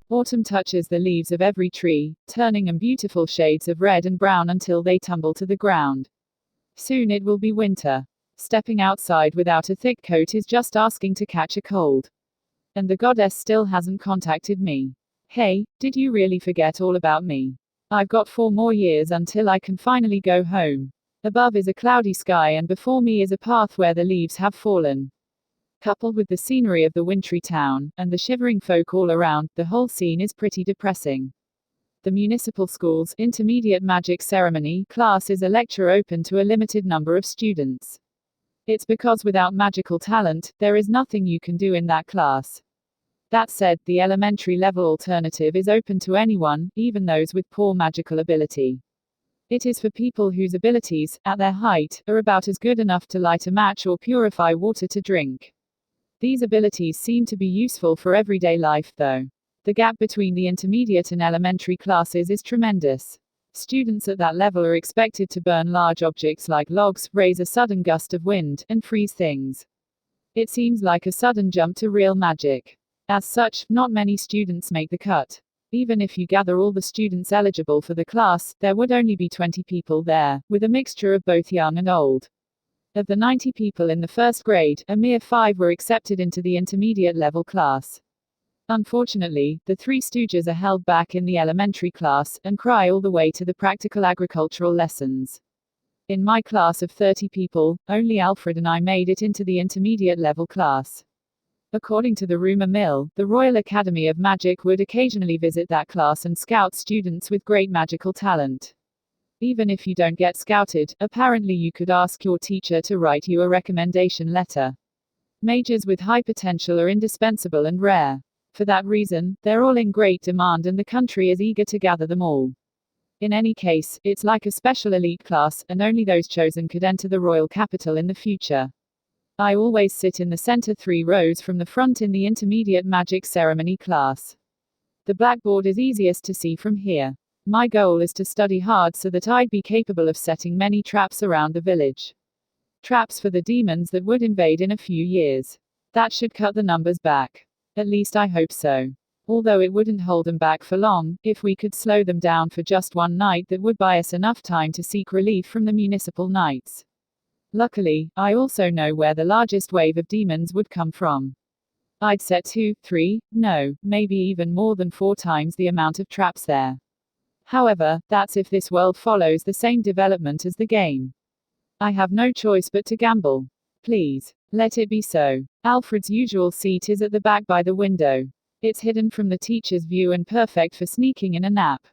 Autumn touches the leaves of every tree, turning them beautiful shades of red and brown until they tumble to the ground. Soon it will be winter. Stepping outside without a thick coat is just asking to catch a cold. And the goddess still hasn't contacted me. Hey, did you really forget all about me? I've got 4 more years until I can finally go home. Above is a cloudy sky and before me is a path where the leaves have fallen. Coupled with the scenery of the wintry town, and the shivering folk all around, the whole scene is pretty depressing. The municipal school's intermediate magic ceremony class is a lecture open to a limited number of students. It's because without magical talent, there is nothing you can do in that class. That said, the elementary level alternative is open to anyone, even those with poor magical ability. It is for people whose abilities, at their height, are about as good enough to light a match or purify water to drink. These abilities seem to be useful for everyday life, though. The gap between the intermediate and elementary classes is tremendous. Students at that level are expected to burn large objects like logs, raise a sudden gust of wind, and freeze things. It seems like a sudden jump to real magic. As such, not many students make the cut. Even if you gather all the students eligible for the class, there would only be 20 people there, with a mixture of both young and old. Of the 90 people in the first grade, a mere 5 were accepted into the intermediate level class. Unfortunately, the 3 Stooges are held back in the elementary class, and cry all the way to the practical agricultural lessons. In my class of 30 people, only Alfred and I made it into the intermediate level class. According to the rumor mill, the Royal Academy of Magic would occasionally visit that class and scout students with great magical talent. Even if you don't get scouted, apparently you could ask your teacher to write you a recommendation letter. Mages with high potential are indispensable and rare. For that reason, they're all in great demand and the country is eager to gather them all. In any case, it's like a special elite class, and only those chosen could enter the royal capital in the future. I always sit in the center 3 rows from the front in the intermediate magic ceremony class. The blackboard is easiest to see from here. My goal is to study hard so that I'd be capable of setting many traps around the village. Traps for the demons that would invade in a few years. That should cut the numbers back. At least I hope so. Although it wouldn't hold them back for long, if we could slow them down for just one night, that would buy us enough time to seek relief from the municipal knights. Luckily, I also know where the largest wave of demons would come from. I'd set 2, 3, no, maybe even more than 4 times the amount of traps there. However, that's if this world follows the same development as the game. I have no choice but to gamble. Please, let it be so. Alfred's usual seat is at the back by the window. It's hidden from the teacher's view and perfect for sneaking in a nap.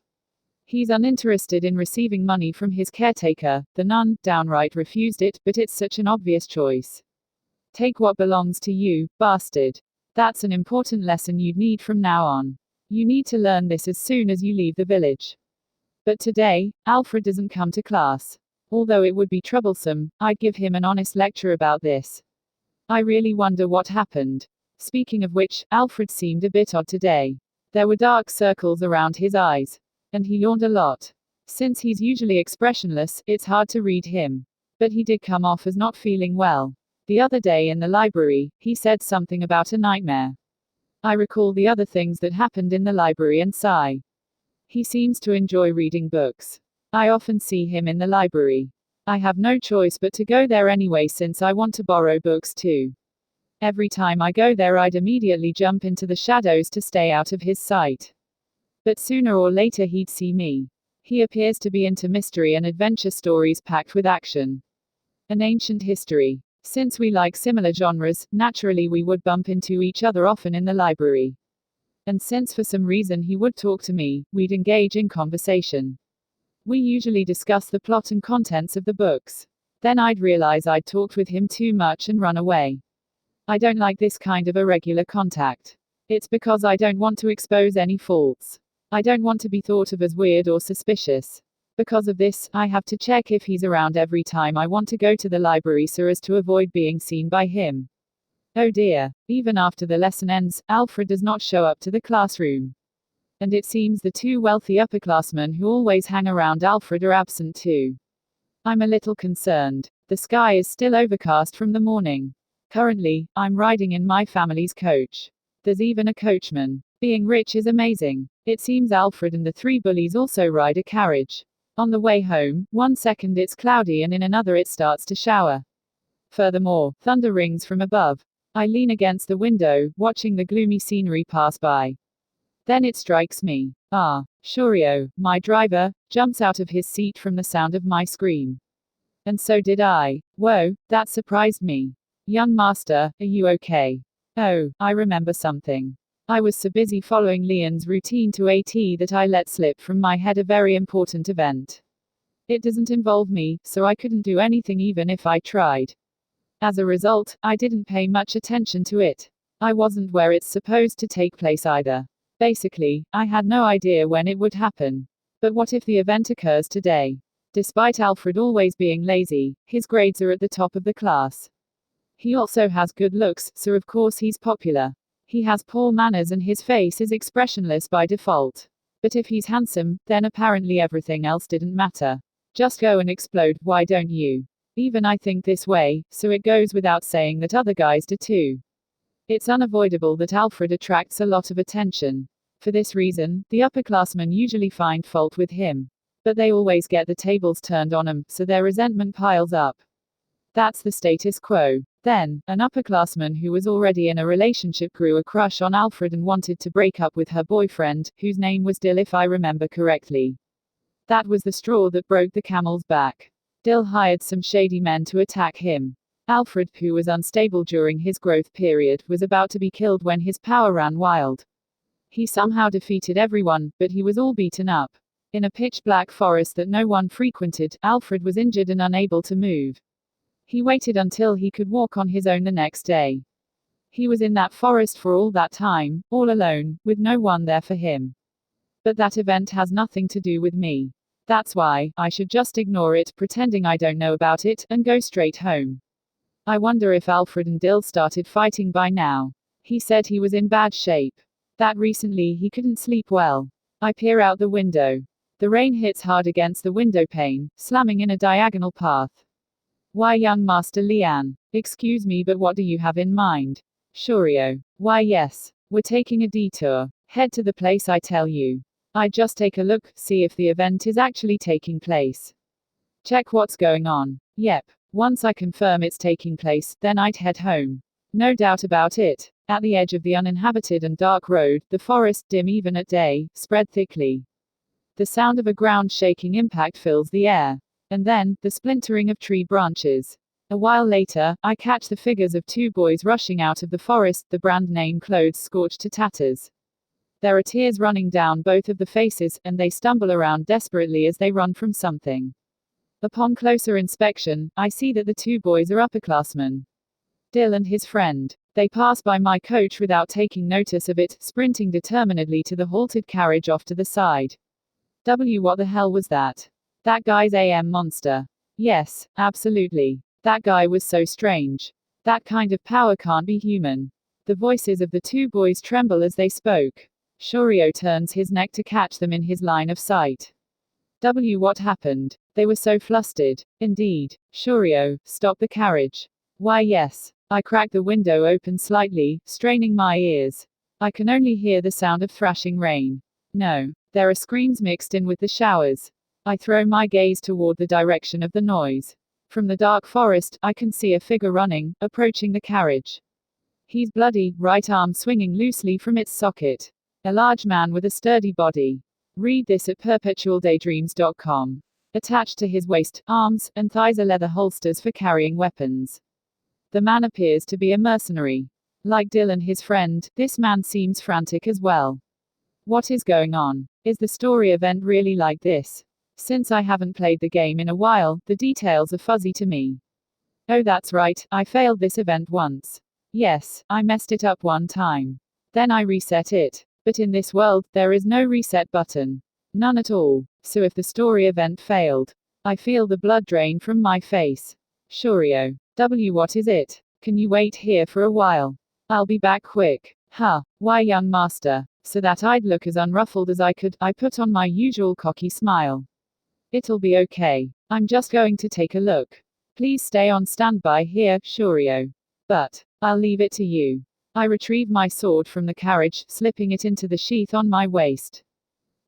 He's uninterested in receiving money from his caretaker. The nun downright refused it, but it's such an obvious choice. Take what belongs to you, bastard. That's an important lesson you'd need from now on. You need to learn this as soon as you leave the village. But today, Alfred doesn't come to class. Although it would be troublesome, I'd give him an honest lecture about this. I really wonder what happened. Speaking of which, Alfred seemed a bit odd today. There were dark circles around his eyes. And he yawned a lot. Since he's usually expressionless, it's hard to read him. But he did come off as not feeling well. The other day in the library, he said something about a nightmare. I recall the other things that happened in the library and sigh. He seems to enjoy reading books. I often see him in the library. I have no choice but to go there anyway since I want to borrow books too. Every time I go there I'd immediately jump into the shadows to stay out of his sight. But sooner or later he'd see me. He appears to be into mystery and adventure stories packed with action. An ancient history. Since we like similar genres, naturally we would bump into each other often in the library. And since for some reason he would talk to me, we'd engage in conversation. We usually discuss the plot and contents of the books. Then I'd realize I'd talked with him too much and run away. I don't like this kind of irregular contact. It's because I don't want to expose any faults. I don't want to be thought of as weird or suspicious. Because of this, I have to check if he's around every time I want to go to the library so as to avoid being seen by him. Oh dear. Even after the lesson ends, Alfred does not show up to the classroom. And it seems the 2 wealthy upperclassmen who always hang around Alfred are absent too. I'm a little concerned. The sky is still overcast from the morning. Currently, I'm riding in my family's coach. There's even a coachman. Being rich is amazing. It seems Alfred and the three bullies also ride a carriage. On the way home, one second it's cloudy and in another it starts to shower. Furthermore, thunder rings from above. I lean against the window, watching the gloomy scenery pass by. Then it strikes me. Shurio, my driver, jumps out of his seat from the sound of my scream. And so did I. Whoa, that surprised me. Young master, are you okay? Oh, I remember something. I was so busy following Leon's routine to AT that I let slip from my head a very important event. It doesn't involve me, so I couldn't do anything even if I tried. As a result, I didn't pay much attention to it. I wasn't where it's supposed to take place either. Basically, I had no idea when it would happen. But what if the event occurs today? Despite Alfred always being lazy, his grades are at the top of the class. He also has good looks, so of course he's popular. He has poor manners and his face is expressionless by default. But if he's handsome, then apparently everything else didn't matter. Just go and explode, why don't you? Even I think this way, so it goes without saying that other guys do too. It's unavoidable that Alfred attracts a lot of attention. For this reason, the upperclassmen usually find fault with him. But they always get the tables turned on them, so their resentment piles up. That's the status quo. Then, an upperclassman who was already in a relationship grew a crush on Alfred and wanted to break up with her boyfriend, whose name was Dill if I remember correctly. That was the straw that broke the camel's back. Dill hired some shady men to attack him. Alfred, who was unstable during his growth period, was about to be killed when his power ran wild. He somehow defeated everyone, but he was all beaten up. In a pitch-black forest that no one frequented, Alfred was injured and unable to move. He waited until he could walk on his own the next day. He was in that forest for all that time, all alone, with no one there for him. But that event has nothing to do with me. That's why, I should just ignore it, pretending I don't know about it, and go straight home. I wonder if Alfred and Dill started fighting by now. He said he was in bad shape. That recently he couldn't sleep well. I peer out the window. The rain hits hard against the window pane, slamming in a diagonal path. Why, young Master Lian? Excuse me, but what do you have in mind? Shurio. Why, yes. We're taking a detour. Head to the place I tell you. I'd just take a look, see if the event is actually taking place. Check what's going on. Yep. Once I confirm it's taking place, then I'd head home. No doubt about it. At the edge of the uninhabited and dark road, the forest, dim even at day, spread thickly. The sound of a ground-shaking impact fills the air. And then, the splintering of tree branches. A while later, I catch the figures of two boys rushing out of the forest, the brand name clothes scorched to tatters. There are tears running down both of the faces, and they stumble around desperately as they run from something. Upon closer inspection, I see that the two boys are upperclassmen. Dill and his friend. They pass by my coach without taking notice of it, sprinting determinedly to the halted carriage off to the side. What the hell was that? That guy's AM monster. Yes, absolutely. That guy was so strange. That kind of power can't be human. The voices of the two boys tremble as they spoke. Shurio turns his neck to catch them in his line of sight. What happened? They were so flustered. Indeed. Shurio, stop the carriage. Why, yes. I crack the window open slightly, straining my ears. I can only hear the sound of thrashing rain. No. There are screams mixed in with the showers. I throw my gaze toward the direction of the noise. From the dark forest, I can see a figure running, approaching the carriage. He's bloody, right arm swinging loosely from its socket. A large man with a sturdy body. Read this at perpetualdaydreams.com. Attached to his waist, arms, and thighs are leather holsters for carrying weapons. The man appears to be a mercenary. Like Dill and his friend, this man seems frantic as well. What is going on? Is the story event really like this? Since I haven't played the game in a while, the details are fuzzy to me. Oh, that's right, I failed this event once. Yes, I messed it up one time. Then I reset it. But in this world, there is no reset button. None at all. So if the story event failed, I feel the blood drain from my face. Shurio. What is it? Can you wait here for a while? I'll be back quick. Huh. Why, young master? So that I'd look as unruffled as I could, I put on my usual cocky smile. It'll be okay. I'm just going to take a look. Please stay on standby here, Shurio. But, I'll leave it to you. I retrieved my sword from the carriage, slipping it into the sheath on my waist.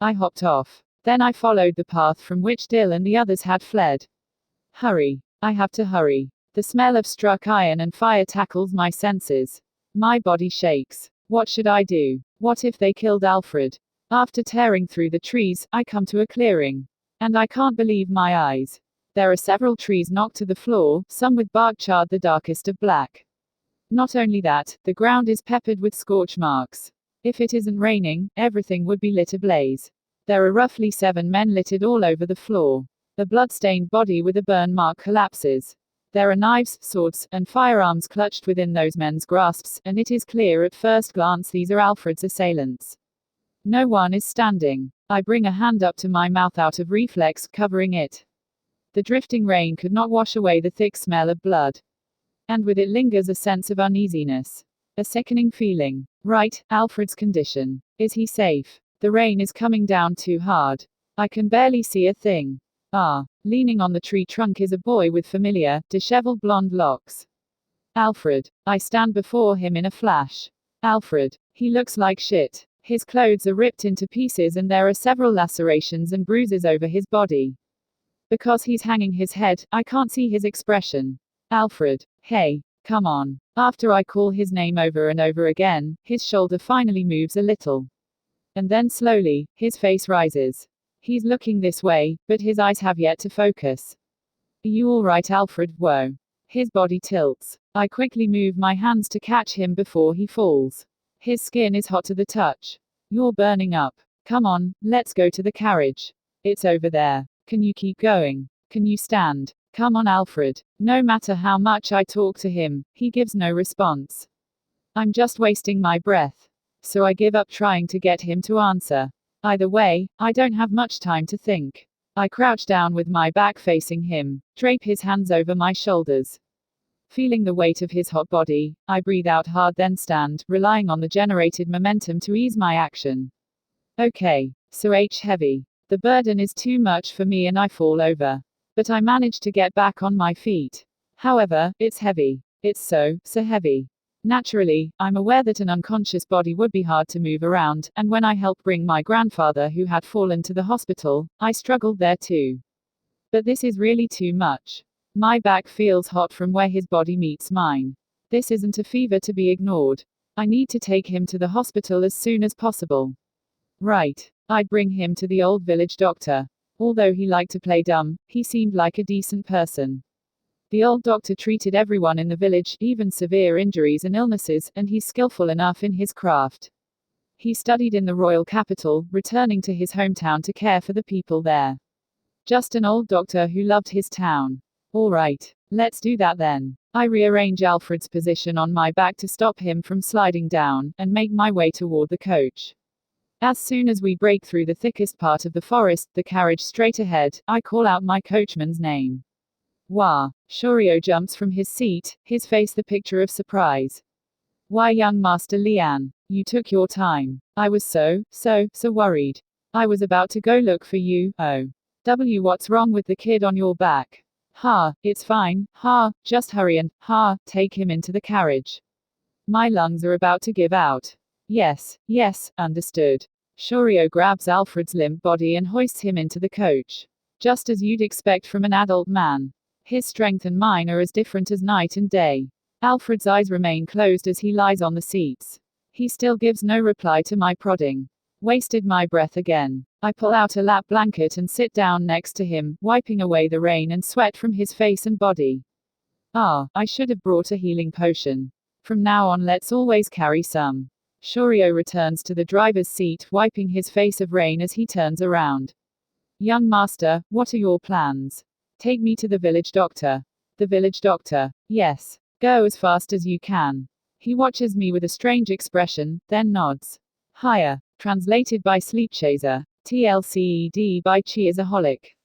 I hopped off. Then I followed the path from which Dill and the others had fled. Hurry. I have to hurry. The smell of struck iron and fire tackles my senses. My body shakes. What should I do? What if they killed Alfred? After tearing through the trees, I come to a clearing. And I can't believe my eyes. There are several trees knocked to the floor, some with bark charred the darkest of black. Not only that, the ground is peppered with scorch marks. If it isn't raining, everything would be lit ablaze. There are roughly 7 men littered all over the floor. A blood-stained body with a burn mark collapses. There are knives, swords, and firearms clutched within those men's grasps, and it is clear at first glance these are Alfred's assailants. No one is standing. I bring a hand up to my mouth out of reflex, covering it. The drifting rain could not wash away the thick smell of blood. And with it lingers a sense of uneasiness. A sickening feeling. Right, Alfred's condition. Is he safe? The rain is coming down too hard. I can barely see a thing. Leaning on the tree trunk is a boy with familiar, disheveled blonde locks. Alfred. I stand before him in a flash. Alfred. He looks like shit. His clothes are ripped into pieces and there are several lacerations and bruises over his body. Because he's hanging his head, I can't see his expression. Alfred. Hey. Come on. After I call his name over and over again, his shoulder finally moves a little. And then slowly, his face rises. He's looking this way, but his eyes have yet to focus. Are you alright, Alfred? Whoa. His body tilts. I quickly move my hands to catch him before he falls. His skin is hot to the touch. You're burning up. Come on, let's go to the carriage. It's over there. Can you keep going? Can you stand? Come on, Alfred. No matter how much I talk to him, he gives no response. I'm just wasting my breath. So I give up trying to get him to answer. Either way, I don't have much time to think. I crouch down with my back facing him, drape his hands over my shoulders. Feeling the weight of his hot body, I breathe out hard, then stand, relying on the generated momentum to ease my action. Okay, so heavy. The burden is too much for me and I fall over. But I manage to get back on my feet. However, it's heavy. It's so heavy. Naturally, I'm aware that an unconscious body would be hard to move around, and when I helped bring my grandfather who had fallen to the hospital, I struggled there too. But this is really too much. My back feels hot from where his body meets mine. This isn't a fever to be ignored. I need to take him to the hospital as soon as possible. Right. I'd bring him to the old village doctor. Although he liked to play dumb, he seemed like a decent person. The old doctor treated everyone in the village, even severe injuries and illnesses, and he's skillful enough in his craft. He studied in the royal capital, returning to his hometown to care for the people there. Just an old doctor who loved his town. All right, let's do that then. I rearrange Alfred's position on my back to stop him from sliding down, and make my way toward the coach. As soon as we break through the thickest part of the forest, the carriage straight ahead, I call out my coachman's name. Wah! Shorio jumps from his seat, his face the picture of surprise. Why, young Master Lian, you took your time. I was so worried. I was about to go look for you. Oh. What's wrong with the kid on your back? It's fine. Just hurry and, take him into the carriage. My lungs are about to give out. Yes, understood. Shorio grabs Alfred's limp body and hoists him into the coach. Just as you'd expect from an adult man. His strength and mine are as different as night and day. Alfred's eyes remain closed as he lies on the seats. He still gives no reply to my prodding. Wasted my breath again. I pull out a lap blanket and sit down next to him, wiping away the rain and sweat from his face and body. I should have brought a healing potion. From now on, let's always carry some. Shorio returns to the driver's seat, wiping his face of rain as he turns around. Young master, what are your plans? Take me to the village doctor. The village doctor. Yes. Go as fast as you can. He watches me with a strange expression, then nods. Higher. Translated by Sleepchaser. TLCED by Chiazaholic.